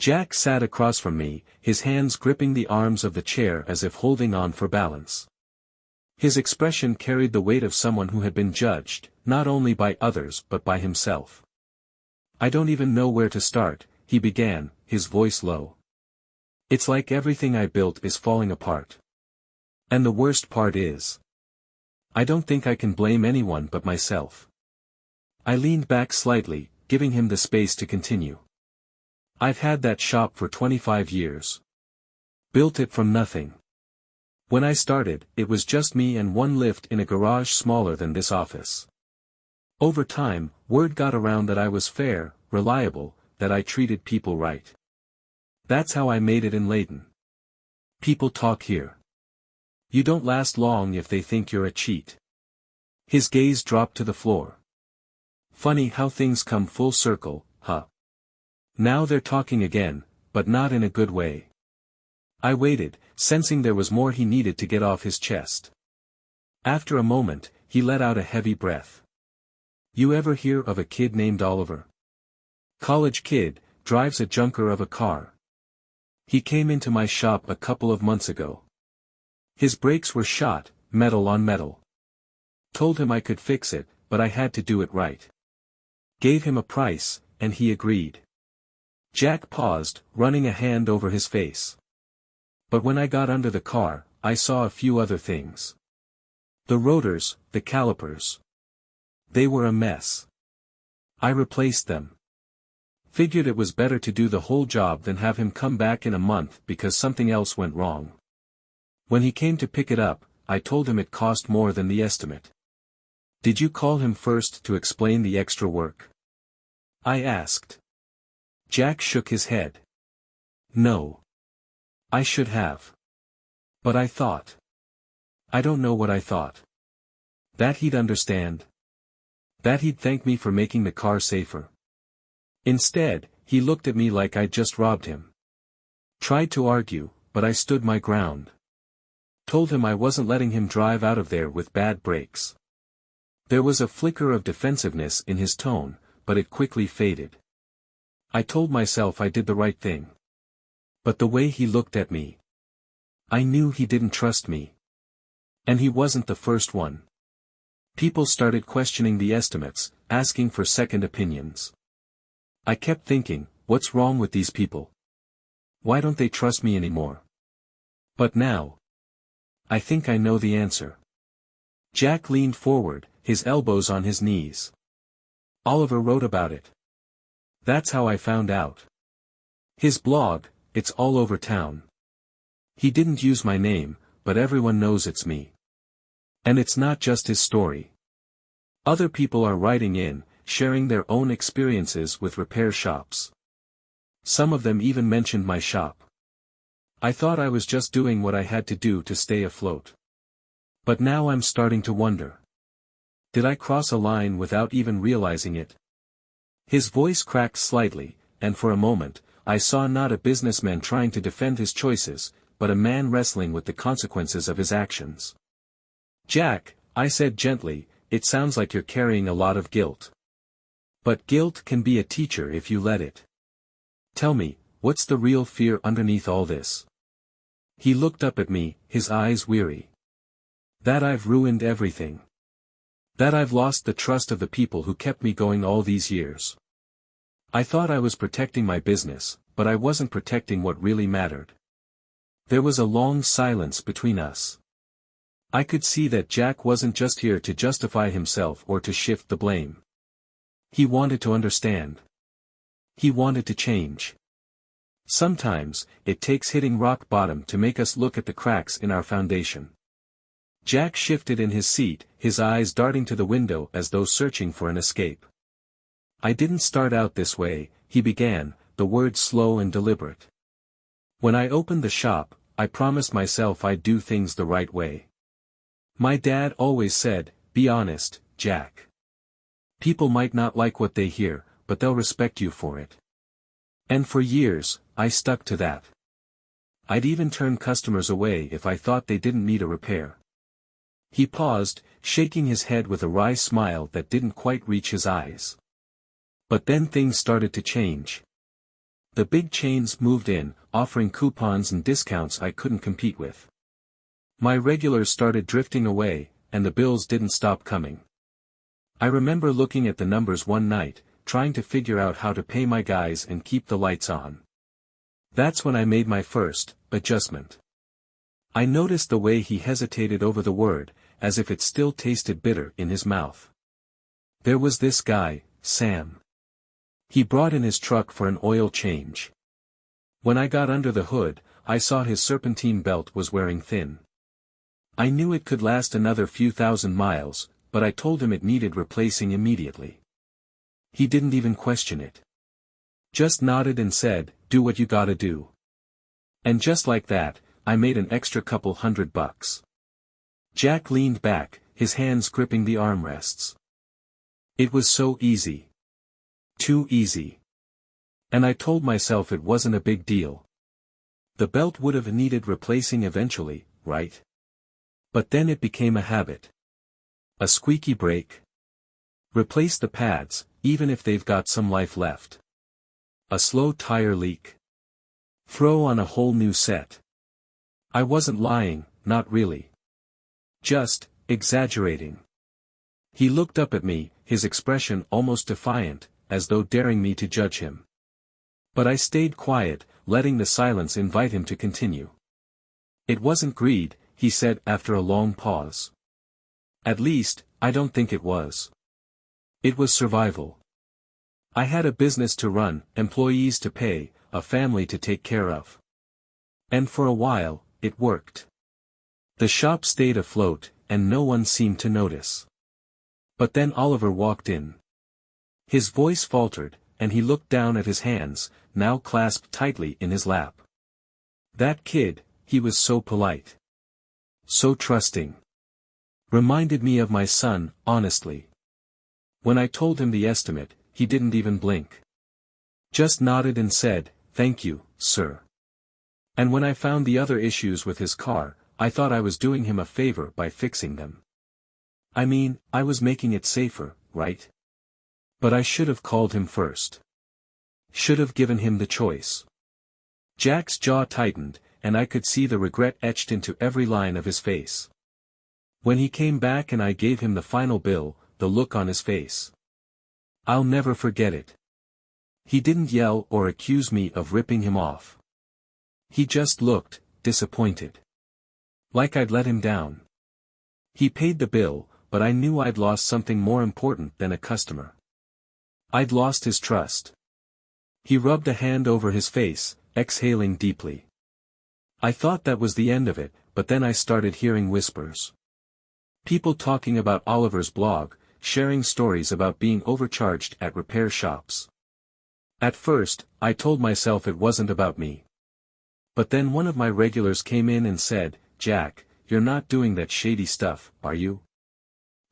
Jack sat across from me, his hands gripping the arms of the chair as if holding on for balance. His expression carried the weight of someone who had been judged, not only by others but by himself. "I don't even know where to start," he began, his voice low. "It's like everything I built is falling apart. And the worst part is, I don't think I can blame anyone but myself." I leaned back slightly, giving him the space to continue. "I've had that shop for 25 years. Built it from nothing. When I started, it was just me and one lift in a garage smaller than this office. Over time, word got around that I was fair, reliable, that I treated people right. That's how I made it in Layton. People talk here. You don't last long if they think you're a cheat." His gaze dropped to the floor. "Funny how things come full circle, huh? Now they're talking again, but not in a good way." I waited, sensing there was more he needed to get off his chest. After a moment, he let out a heavy breath. "You ever hear of a kid named Oliver? College kid, drives a junker of a car. He came into my shop a couple of months ago. His brakes were shot, metal on metal. Told him I could fix it, but I had to do it right. Gave him a price, and he agreed." Jack paused, running a hand over his face. "But when I got under the car, I saw a few other things. The rotors, the calipers. They were a mess. I replaced them. Figured it was better to do the whole job than have him come back in a month because something else went wrong. When he came to pick it up, I told him it cost more than the estimate." "Did you call him first to explain the extra work?" I asked. Jack shook his head. "No. I should have. But I thought. I don't know what I thought. That he'd understand. That he'd thank me for making the car safer. Instead, he looked at me like I'd just robbed him. Tried to argue, but I stood my ground. Told him I wasn't letting him drive out of there with bad brakes." There was a flicker of defensiveness in his tone, but it quickly faded. I told myself I did the right thing. But the way he looked at me. I knew he didn't trust me. And he wasn't the first one. People started questioning the estimates, asking for second opinions. I kept thinking, what's wrong with these people? Why don't they trust me anymore? But now, I think I know the answer. Jack leaned forward, his elbows on his knees. "Oliver wrote about it. That's how I found out. His blog, it's all over town. He didn't use my name, but everyone knows it's me. And it's not just his story. Other people are writing in, sharing their own experiences with repair shops. Some of them even mentioned my shop. I thought I was just doing what I had to do to stay afloat. But now I'm starting to wonder. Did I cross a line without even realizing it?" His voice cracked slightly, and for a moment, I saw not a businessman trying to defend his choices, but a man wrestling with the consequences of his actions. "Jack," I said gently, "it sounds like you're carrying a lot of guilt. But guilt can be a teacher if you let it. Tell me, what's the real fear underneath all this?" He looked up at me, his eyes weary. "That I've ruined everything. That I've lost the trust of the people who kept me going all these years. I thought I was protecting my business, but I wasn't protecting what really mattered." There was a long silence between us. I could see that Jack wasn't just here to justify himself or to shift the blame. He wanted to understand. He wanted to change. Sometimes, it takes hitting rock bottom to make us look at the cracks in our foundation. Jack shifted in his seat, his eyes darting to the window as though searching for an escape. "I didn't start out this way," he began, the words slow and deliberate. "When I opened the shop, I promised myself I'd do things the right way. My dad always said, be honest, Jack. People might not like what they hear, but they'll respect you for it. And for years, I stuck to that. I'd even turn customers away if I thought they didn't need a repair." He paused, shaking his head with a wry smile that didn't quite reach his eyes. "But then things started to change. The big chains moved in, offering coupons and discounts I couldn't compete with. My regulars started drifting away, and the bills didn't stop coming. I remember looking at the numbers one night, trying to figure out how to pay my guys and keep the lights on. That's when I made my first adjustment. I noticed the way he hesitated over the word, as if it still tasted bitter in his mouth. There was this guy, Sam. He brought in his truck for an oil change. When I got under the hood, I saw his serpentine belt was wearing thin. I knew it could last another few thousand miles, but I told him it needed replacing immediately. He didn't even question it. Just nodded and said, "Do what you gotta do." And just like that, I made an extra couple $100. Jack leaned back, his hands gripping the armrests. It was so easy. Too easy. And I told myself it wasn't a big deal. The belt would have needed replacing eventually, right? But then it became a habit. A squeaky brake. Replace the pads, even if they've got some life left. A slow tire leak. Throw on a whole new set. I wasn't lying, not really. Just exaggerating. He looked up at me, his expression almost defiant, as though daring me to judge him. But I stayed quiet, letting the silence invite him to continue. It wasn't greed, he said after a long pause. At least, I don't think it was. It was survival. I had a business to run, employees to pay, a family to take care of. And for a while, it worked. The shop stayed afloat, and no one seemed to notice. But then Oliver walked in. His voice faltered, and he looked down at his hands, now clasped tightly in his lap. That kid, he was so polite. So trusting. Reminded me of my son, honestly. When I told him the estimate, he didn't even blink. Just nodded and said, "Thank you, sir." And when I found the other issues with his car, I thought I was doing him a favor by fixing them. I mean, I was making it safer, right? But I should have called him first. Should have given him the choice. Jack's jaw tightened, and I could see the regret etched into every line of his face. When he came back and I gave him the final bill, the look on his face. I'll never forget it. He didn't yell or accuse me of ripping him off. He just looked, disappointed. Like I'd let him down. He paid the bill, but I knew I'd lost something more important than a customer. I'd lost his trust. He rubbed a hand over his face, exhaling deeply. I thought that was the end of it, but then I started hearing whispers. People talking about Oliver's blog, sharing stories about being overcharged at repair shops. At first, I told myself it wasn't about me. But then one of my regulars came in and said, "Jack, you're not doing that shady stuff, are you?"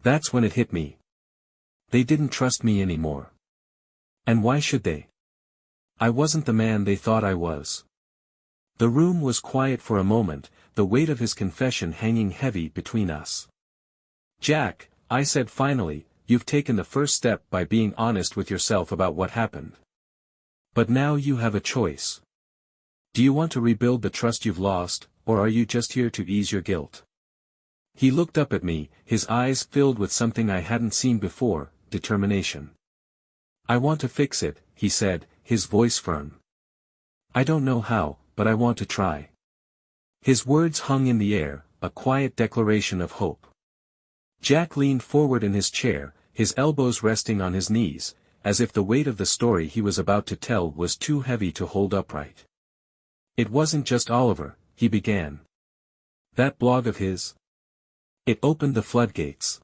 That's when it hit me. They didn't trust me anymore. And why should they? I wasn't the man they thought I was. The room was quiet for a moment, the weight of his confession hanging heavy between us. "Jack," I said finally, "you've taken the first step by being honest with yourself about what happened. But now you have a choice. Do you want to rebuild the trust you've lost, or are you just here to ease your guilt?" He looked up at me, his eyes filled with something I hadn't seen before, determination. "I want to fix it," he said, his voice firm. "I don't know how, but I want to try." His words hung in the air, a quiet declaration of hope. Jack leaned forward in his chair, his elbows resting on his knees, as if the weight of the story he was about to tell was too heavy to hold upright. "It wasn't just Oliver," he began. "That blog of his? It opened the floodgates.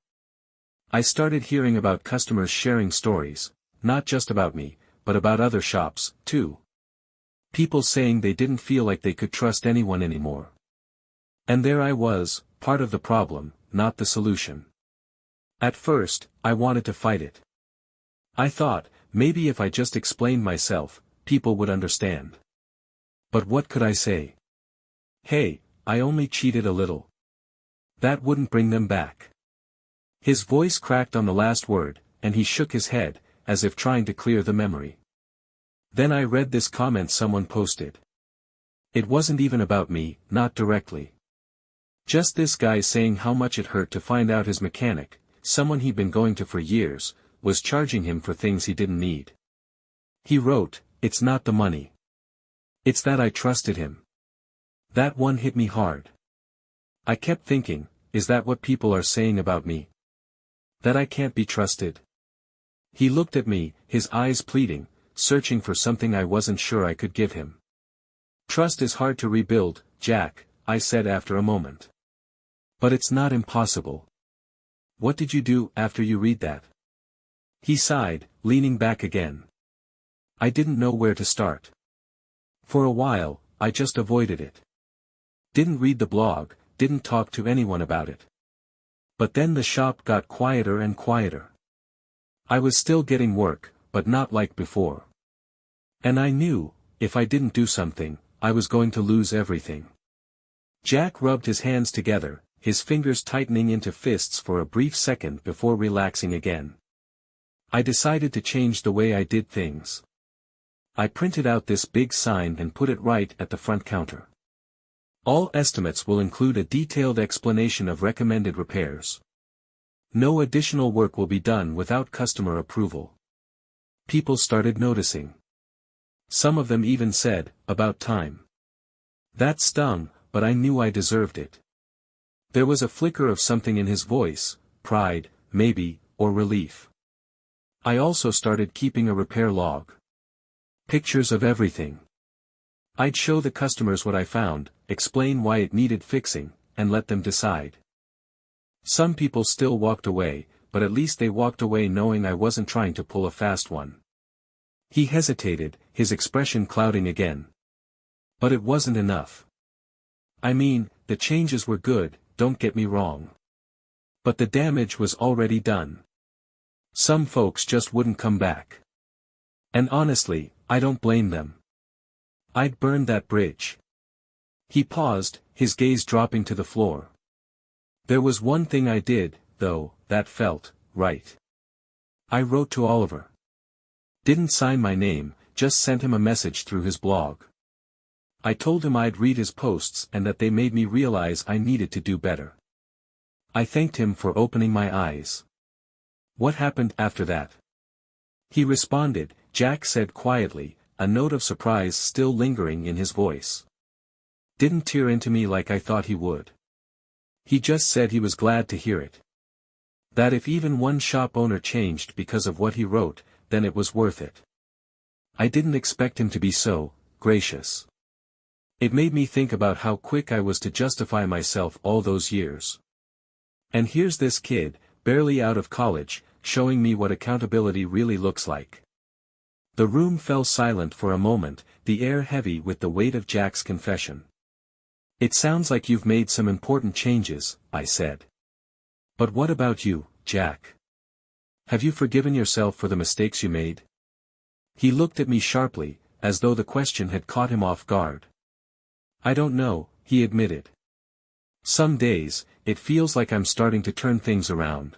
I started hearing about customers sharing stories, not just about me, but about other shops, too. People saying they didn't feel like they could trust anyone anymore. And there I was, part of the problem, not the solution. At first, I wanted to fight it. I thought, maybe if I just explained myself, people would understand. But what could I say? Hey, I only cheated a little. That wouldn't bring them back. His voice cracked on the last word, and he shook his head, as if trying to clear the memory. Then I read this comment someone posted. It wasn't even about me, not directly. Just this guy saying how much it hurt to find out his mechanic, someone he'd been going to for years, was charging him for things he didn't need. He wrote, "It's not the money. It's that I trusted him." That one hit me hard. I kept thinking, is that what people are saying about me? That I can't be trusted? He looked at me, his eyes pleading, searching for something I wasn't sure I could give him. "Trust is hard to rebuild, Jack," I said after a moment. "But it's not impossible." "What did you do after you read that?" He sighed, leaning back again. I didn't know where to start. For a while, I just avoided it. Didn't read the blog, didn't talk to anyone about it. But then the shop got quieter and quieter. I was still getting work, but not like before. And I knew, if I didn't do something, I was going to lose everything. Jack rubbed his hands together, his fingers tightening into fists for a brief second before relaxing again. I decided to change the way I did things. I printed out this big sign and put it right at the front counter. All estimates will include a detailed explanation of recommended repairs. No additional work will be done without customer approval. People started noticing. Some of them even said, "About time." That stung, but I knew I deserved it. There was a flicker of something in his voice, pride, maybe, or relief. I also started keeping a repair log. Pictures of everything. I'd show the customers what I found, explain why it needed fixing, and let them decide. Some people still walked away, but at least they walked away knowing I wasn't trying to pull a fast one. He hesitated, his expression clouding again. But it wasn't enough. I mean, the changes were good, don't get me wrong. But the damage was already done. Some folks just wouldn't come back. And honestly, I don't blame them. I'd burned that bridge. He paused, his gaze dropping to the floor. There was one thing I did, though, that felt right. I wrote to Oliver. Didn't sign my name, just sent him a message through his blog. I told him I'd read his posts and that they made me realize I needed to do better. I thanked him for opening my eyes. What happened after that? He responded, Jack said quietly, a note of surprise still lingering in his voice. Didn't tear into me like I thought he would. He just said he was glad to hear it. That if even one shop owner changed because of what he wrote, then it was worth it. I didn't expect him to be so gracious. It made me think about how quick I was to justify myself all those years. And here's this kid, barely out of college, showing me what accountability really looks like. The room fell silent for a moment, the air heavy with the weight of Jack's confession. It sounds like you've made some important changes, I said. But what about you, Jack? Have you forgiven yourself for the mistakes you made? He looked at me sharply, as though the question had caught him off guard. I don't know, he admitted. Some days, it feels like I'm starting to turn things around.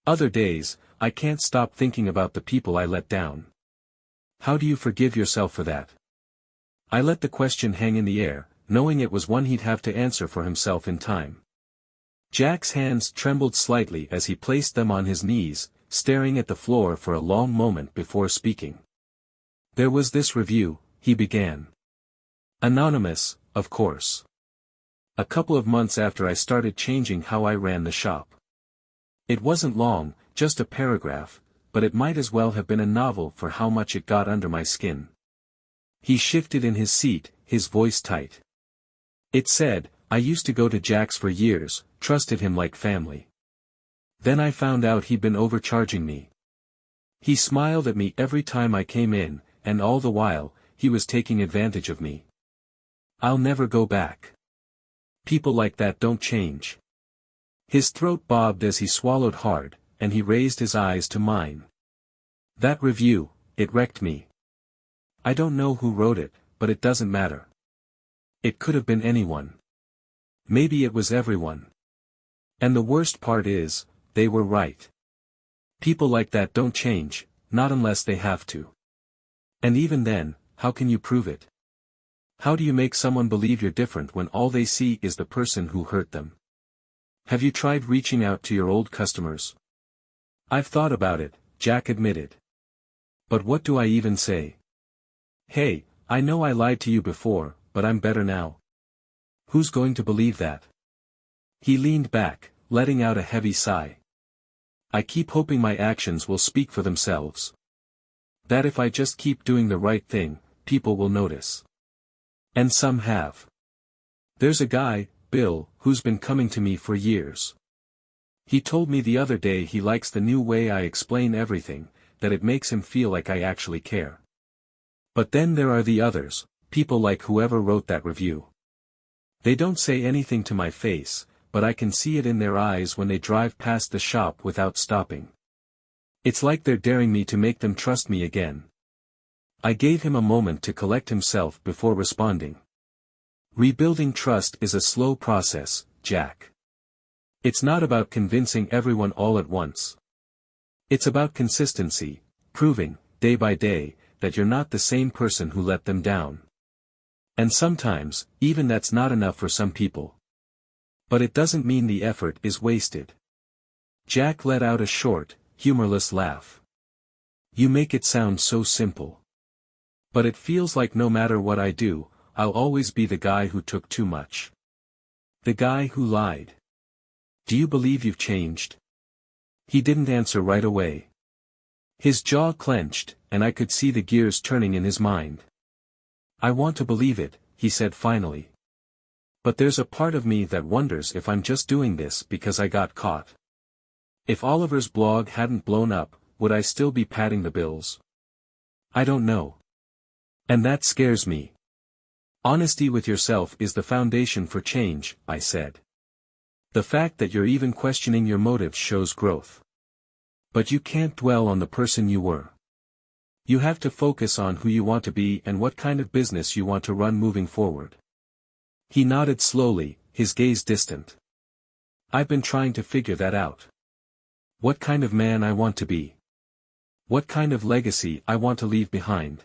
Other days, I can't stop thinking about the people I let down. How do you forgive yourself for that? I let the question hang in the air, knowing it was one he'd have to answer for himself in time. Jack's hands trembled slightly as he placed them on his knees, staring at the floor for a long moment before speaking. There was this review, he began. Anonymous, of course. A couple of months after I started changing how I ran the shop. It wasn't long, just a paragraph, but it might as well have been a novel for how much it got under my skin. He shifted in his seat, his voice tight. It said, I used to go to Jack's for years, trusted him like family. Then I found out he'd been overcharging me. He smiled at me every time I came in, and all the while, he was taking advantage of me. I'll never go back. People like that don't change. His throat bobbed as he swallowed hard, and he raised his eyes to mine. That review, it wrecked me. I don't know who wrote it, but it doesn't matter. It could have been anyone. Maybe it was everyone. And the worst part is, they were right. People like that don't change, not unless they have to. And even then, how can you prove it? How do you make someone believe you're different when all they see is the person who hurt them? Have you tried reaching out to your old customers? I've thought about it, Jack admitted. But what do I even say? Hey, I know I lied to you before, but I'm better now. Who's going to believe that? He leaned back, letting out a heavy sigh. I keep hoping my actions will speak for themselves. That if I just keep doing the right thing, people will notice. And some have. There's a guy, Bill, who's been coming to me for years. He told me the other day he likes the new way I explain everything, that it makes him feel like I actually care. But then there are the others, people like whoever wrote that review. They don't say anything to my face, but I can see it in their eyes when they drive past the shop without stopping. It's like they're daring me to make them trust me again. I gave him a moment to collect himself before responding. Rebuilding trust is a slow process, Jack. It's not about convincing everyone all at once. It's about consistency, proving, day by day, that you're not the same person who let them down. And sometimes, even that's not enough for some people. But it doesn't mean the effort is wasted. Jack let out a short, humorless laugh. You make it sound so simple. But it feels like no matter what I do, I'll always be the guy who took too much. The guy who lied. Do you believe you've changed? He didn't answer right away. His jaw clenched, and I could see the gears turning in his mind. I want to believe it, he said finally. But there's a part of me that wonders if I'm just doing this because I got caught. If Oliver's blog hadn't blown up, would I still be padding the bills? I don't know. And that scares me. Honesty with yourself is the foundation for change, I said. The fact that you're even questioning your motives shows growth. But you can't dwell on the person you were. You have to focus on who you want to be and what kind of business you want to run moving forward. He nodded slowly, his gaze distant. I've been trying to figure that out. What kind of man I want to be. What kind of legacy I want to leave behind.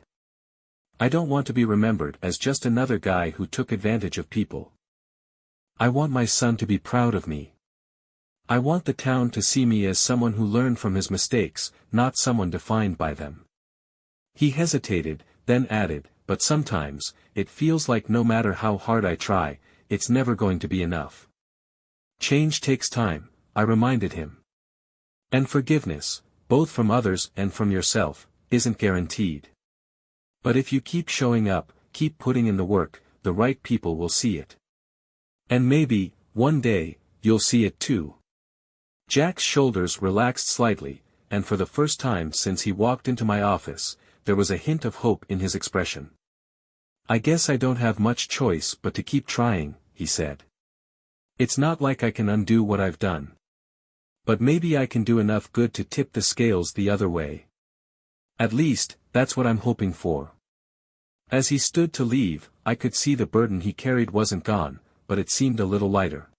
I don't want to be remembered as just another guy who took advantage of people. I want my son to be proud of me. I want the town to see me as someone who learned from his mistakes, not someone defined by them. He hesitated, then added, but sometimes, it feels like no matter how hard I try, it's never going to be enough. Change takes time, I reminded him. And forgiveness, both from others and from yourself, isn't guaranteed. But if you keep showing up, keep putting in the work, the right people will see it. And maybe, one day, you'll see it too. Jack's shoulders relaxed slightly, and for the first time since he walked into my office, there was a hint of hope in his expression. I guess I don't have much choice but to keep trying, he said. It's not like I can undo what I've done. But maybe I can do enough good to tip the scales the other way. At least, that's what I'm hoping for. As he stood to leave, I could see the burden he carried wasn't gone, but it seemed a little lighter.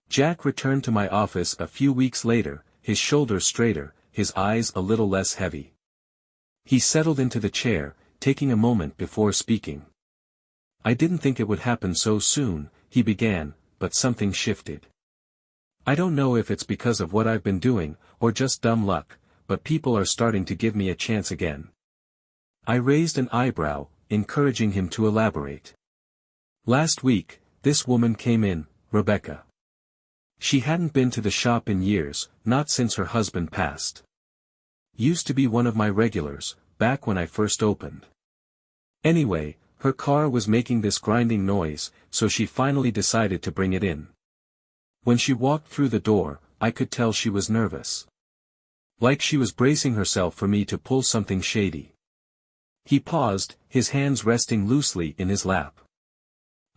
Jack returned to my office a few weeks later, his shoulders straighter, his eyes a little less heavy. He settled into the chair, taking a moment before speaking. I didn't think it would happen so soon, he began, but something shifted. I don't know if it's because of what I've been doing, or just dumb luck, but people are starting to give me a chance again. I raised an eyebrow, encouraging him to elaborate. Last week, this woman came in, Rebecca. She hadn't been to the shop in years, not since her husband passed. Used to be one of my regulars, back when I first opened. Anyway, her car was making this grinding noise, so she finally decided to bring it in. When she walked through the door, I could tell she was nervous. Like she was bracing herself for me to pull something shady. He paused, his hands resting loosely in his lap.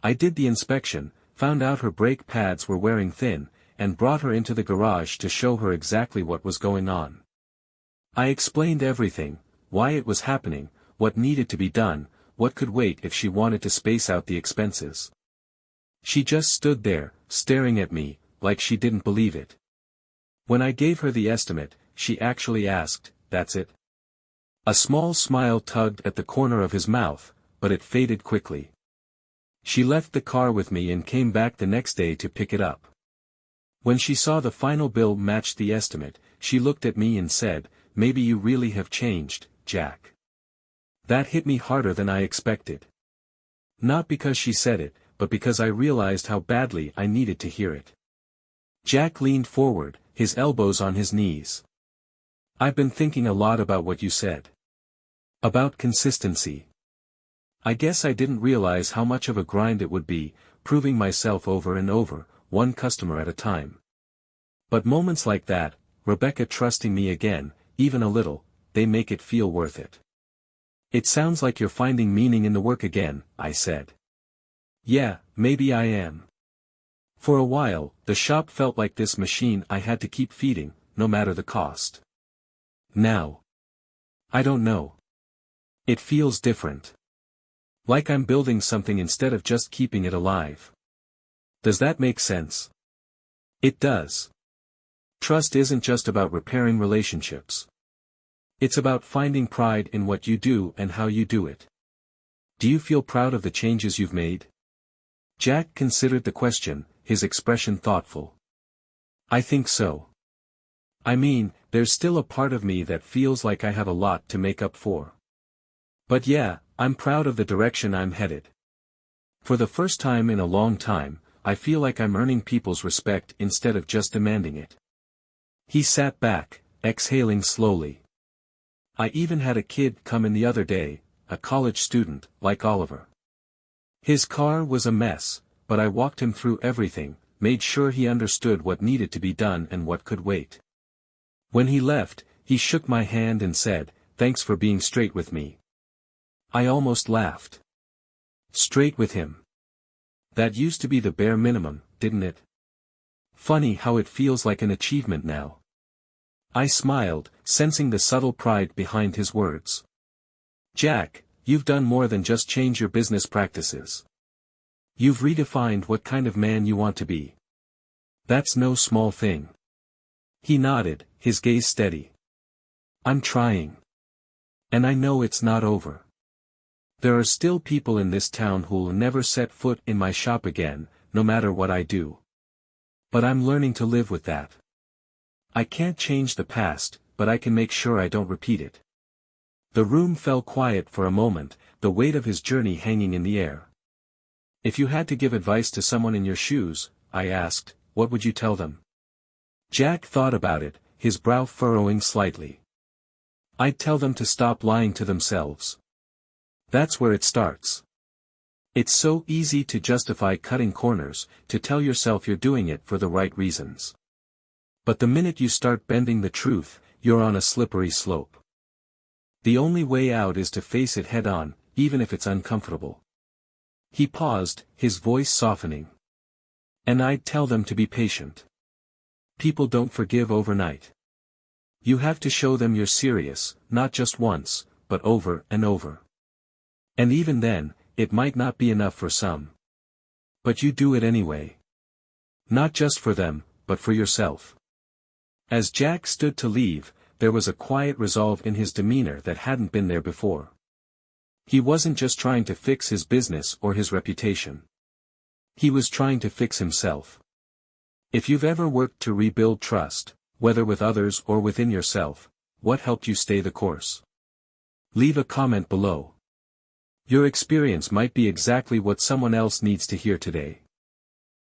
I did the inspection, found out her brake pads were wearing thin, and brought her into the garage to show her exactly what was going on. I explained everything, why it was happening, what needed to be done, what could wait if she wanted to space out the expenses. She just stood there, staring at me, like she didn't believe it. When I gave her the estimate, she actually asked, "That's it?" A small smile tugged at the corner of his mouth, but it faded quickly. She left the car with me and came back the next day to pick it up. When she saw the final bill matched the estimate, she looked at me and said, "Maybe you really have changed, Jack." That hit me harder than I expected. Not because she said it, but because I realized how badly I needed to hear it. Jack leaned forward, his elbows on his knees. "I've been thinking a lot about what you said. About consistency. I guess I didn't realize how much of a grind it would be, proving myself over and over, one customer at a time. But moments like that, Rebecca trusting me again, even a little, they make it feel worth it." "It sounds like you're finding meaning in the work again," I said. "Yeah, maybe I am. For a while, the shop felt like this machine I had to keep feeding, no matter the cost. Now, I don't know. It feels different. Like I'm building something instead of just keeping it alive. Does that make sense?" It does. Trust isn't just about repairing relationships. It's about finding pride in what you do and how you do it. Do you feel proud of the changes you've made? Jack considered the question, his expression thoughtful. "I think so. I mean, there's still a part of me that feels like I have a lot to make up for. But yeah, I'm proud of the direction I'm headed. For the first time in a long time, I feel like I'm earning people's respect instead of just demanding it." He sat back, exhaling slowly. "I even had a kid come in the other day, a college student, like Oliver. His car was a mess, but I walked him through everything, made sure he understood what needed to be done and what could wait. When he left, he shook my hand and said, 'Thanks for being straight with me.'" I almost laughed. Straight with him. That used to be the bare minimum, didn't it? Funny how it feels like an achievement now. I smiled, sensing the subtle pride behind his words. "Jack, you've done more than just change your business practices. You've redefined what kind of man you want to be. That's no small thing." He nodded, his gaze steady. "I'm trying. And I know it's not over. There are still people in this town who'll never set foot in my shop again, no matter what I do. But I'm learning to live with that. I can't change the past, but I can make sure I don't repeat it." The room fell quiet for a moment, the weight of his journey hanging in the air. "If you had to give advice to someone in your shoes," I asked, "what would you tell them?" Jack thought about it, his brow furrowing slightly. "I'd tell them to stop lying to themselves. That's where it starts. It's so easy to justify cutting corners, to tell yourself you're doing it for the right reasons. But the minute you start bending the truth, you're on a slippery slope. The only way out is to face it head on, even if it's uncomfortable." He paused, his voice softening. "And I'd tell them to be patient. People don't forgive overnight. You have to show them you're serious, not just once, but over and over. And even then, it might not be enough for some. But you do it anyway. Not just for them, but for yourself." As Jack stood to leave, there was a quiet resolve in his demeanor that hadn't been there before. He wasn't just trying to fix his business or his reputation. He was trying to fix himself. If you've ever worked to rebuild trust, whether with others or within yourself, what helped you stay the course? Leave a comment below. Your experience might be exactly what someone else needs to hear today.